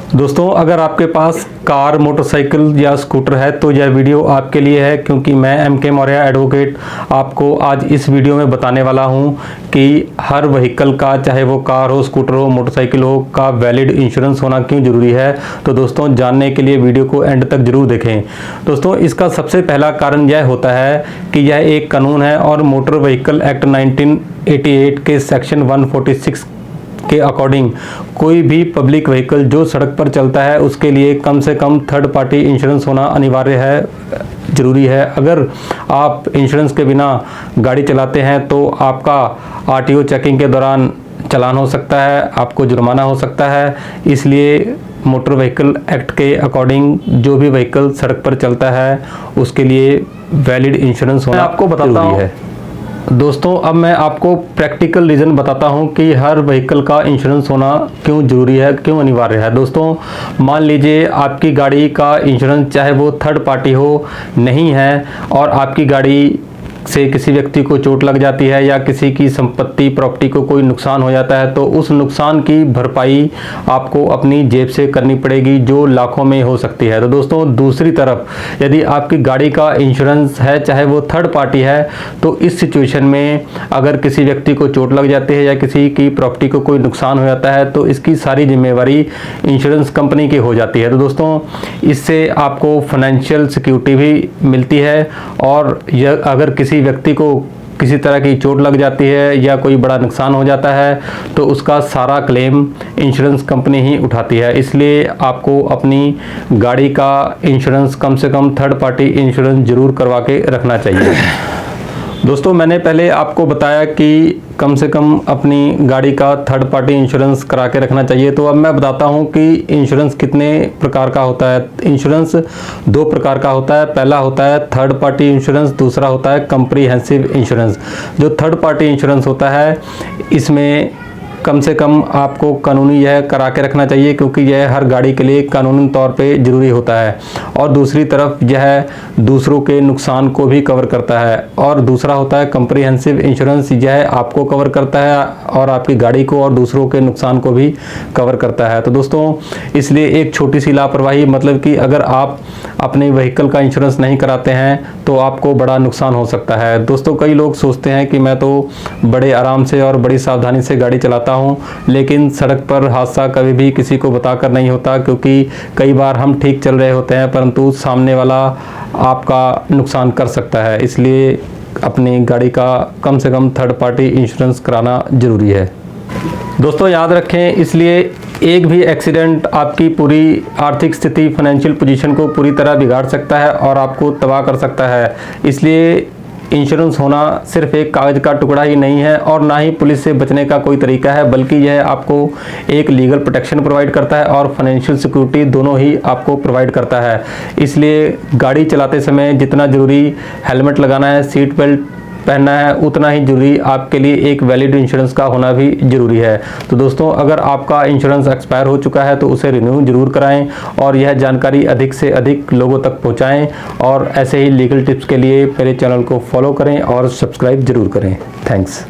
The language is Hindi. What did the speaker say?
दोस्तों, अगर आपके पास कार, मोटरसाइकिल या स्कूटर है तो यह वीडियो आपके लिए है, क्योंकि मैं एम.के. मौर्य एडवोकेट आपको आज इस वीडियो में बताने वाला हूं कि हर व्हीकल का, चाहे वो कार हो, स्कूटर हो, मोटरसाइकिल हो, का वैलिड इंश्योरेंस होना क्यों ज़रूरी है। तो दोस्तों, जानने के लिए वीडियो को एंड तक ज़रूर देखें। दोस्तों, इसका सबसे पहला कारण यह होता है कि यह एक कानून है और मोटर व्हीकल एक्ट 1988 के सेक्शन 146 के अकॉर्डिंग कोई भी पब्लिक व्हीकल जो सड़क पर चलता है उसके लिए कम से कम थर्ड पार्टी इंश्योरेंस होना अनिवार्य है, ज़रूरी है। अगर आप इंश्योरेंस के बिना गाड़ी चलाते हैं तो आपका आरटीओ चेकिंग के दौरान चालान हो सकता है, आपको जुर्माना हो सकता है। इसलिए मोटर व्हीकल एक्ट के अकॉर्डिंग जो भी व्हीकल सड़क पर चलता है उसके लिए वैलिड इंश्योरेंस होना आपको बताता हूँ है। दोस्तों, अब मैं आपको प्रैक्टिकल रीज़न बताता हूं कि हर व्हीकल का इंश्योरेंस होना क्यों ज़रूरी है, क्यों अनिवार्य है। दोस्तों, मान लीजिए आपकी गाड़ी का इंश्योरेंस, चाहे वो थर्ड पार्टी हो, नहीं है और आपकी गाड़ी से किसी व्यक्ति को चोट लग जाती है या किसी की संपत्ति, प्रॉपर्टी को कोई नुकसान हो जाता है तो उस नुकसान की भरपाई आपको अपनी जेब से करनी पड़ेगी, जो लाखों में हो सकती है। तो दोस्तों, दूसरी तरफ यदि आपकी गाड़ी का इंश्योरेंस है, चाहे वो थर्ड पार्टी है, तो इस सिचुएशन में अगर किसी व्यक्ति को चोट लग जाती है या किसी की प्रॉपर्टी को कोई नुकसान हो जाता है तो इसकी सारी जिम्मेवारी इंश्योरेंस कंपनी की हो जाती है। तो दोस्तों, इससे आपको फाइनेंशियल सिक्योरिटी भी मिलती है और यह अगर किसी व्यक्ति को किसी तरह की चोट लग जाती है या कोई बड़ा नुकसान हो जाता है तो उसका सारा क्लेम इंश्योरेंस कंपनी ही उठाती है। इसलिए आपको अपनी गाड़ी का इंश्योरेंस कम से कम थर्ड पार्टी इंश्योरेंस जरूर करवा के रखना चाहिए। दोस्तों, मैंने पहले आपको बताया कि कम से कम अपनी गाड़ी का थर्ड पार्टी इंश्योरेंस करा के रखना चाहिए। तो अब मैं बताता हूं कि इंश्योरेंस कितने प्रकार का होता है। इंश्योरेंस दो प्रकार का होता है। पहला होता है थर्ड पार्टी इंश्योरेंस, दूसरा होता है कम्प्रीहेंसिव इंश्योरेंस। जो थर्ड पार्टी इंश्योरेंस होता है इसमें कम से कम आपको कानूनी यह करा के रखना चाहिए, क्योंकि यह हर गाड़ी के लिए कानूनी तौर पे ज़रूरी होता है। और दूसरी तरफ यह दूसरों के नुकसान को भी कवर करता है। और दूसरा होता है कम्प्रीहेंसिव इंश्योरेंस, यह आपको कवर करता है और आपकी गाड़ी को और दूसरों के नुकसान को भी कवर करता है। तो दोस्तों, इसलिए एक छोटी सी लापरवाही, मतलब कि अगर आप अपने व्हीकल का इंश्योरेंस नहीं कराते हैं तो आपको बड़ा नुकसान हो सकता है। दोस्तों, कई लोग सोचते हैं कि मैं तो बड़े आराम से और बड़ी सावधानी से गाड़ी चलाता हूं, लेकिन सड़क पर हादसा कभी भी किसी को बताकर नहीं होता, क्योंकि कई बार हम ठीक चल रहे होते हैं परंतु सामने वाला आपका नुकसान कर सकता है। इसलिए अपनी गाड़ी का कम से कम थर्ड पार्टी इंश्योरेंस कराना ज़रूरी है। दोस्तों, याद रखें, इसलिए एक भी एक्सीडेंट आपकी पूरी आर्थिक स्थिति, फाइनेंशियल पोजीशन को पूरी तरह बिगाड़ सकता है और आपको तबाह कर सकता है। इसलिए इंश्योरेंस होना सिर्फ एक कागज़ का टुकड़ा ही नहीं है और ना ही पुलिस से बचने का कोई तरीका है, बल्कि यह आपको एक लीगल प्रोटेक्शन प्रोवाइड करता है और फाइनेंशियल सिक्योरिटी दोनों ही आपको प्रोवाइड करता है। इसलिए गाड़ी चलाते समय जितना ज़रूरी हेलमेट लगाना है, सीट बेल्ट पहनना है, उतना ही जरूरी आपके लिए एक वैलिड इंश्योरेंस का होना भी ज़रूरी है। तो दोस्तों, अगर आपका इंश्योरेंस एक्सपायर हो चुका है तो उसे रिन्यू जरूर कराएं और यह जानकारी अधिक से अधिक लोगों तक पहुंचाएं। और ऐसे ही लीगल टिप्स के लिए मेरे चैनल को फॉलो करें और सब्सक्राइब जरूर करें। थैंक्स।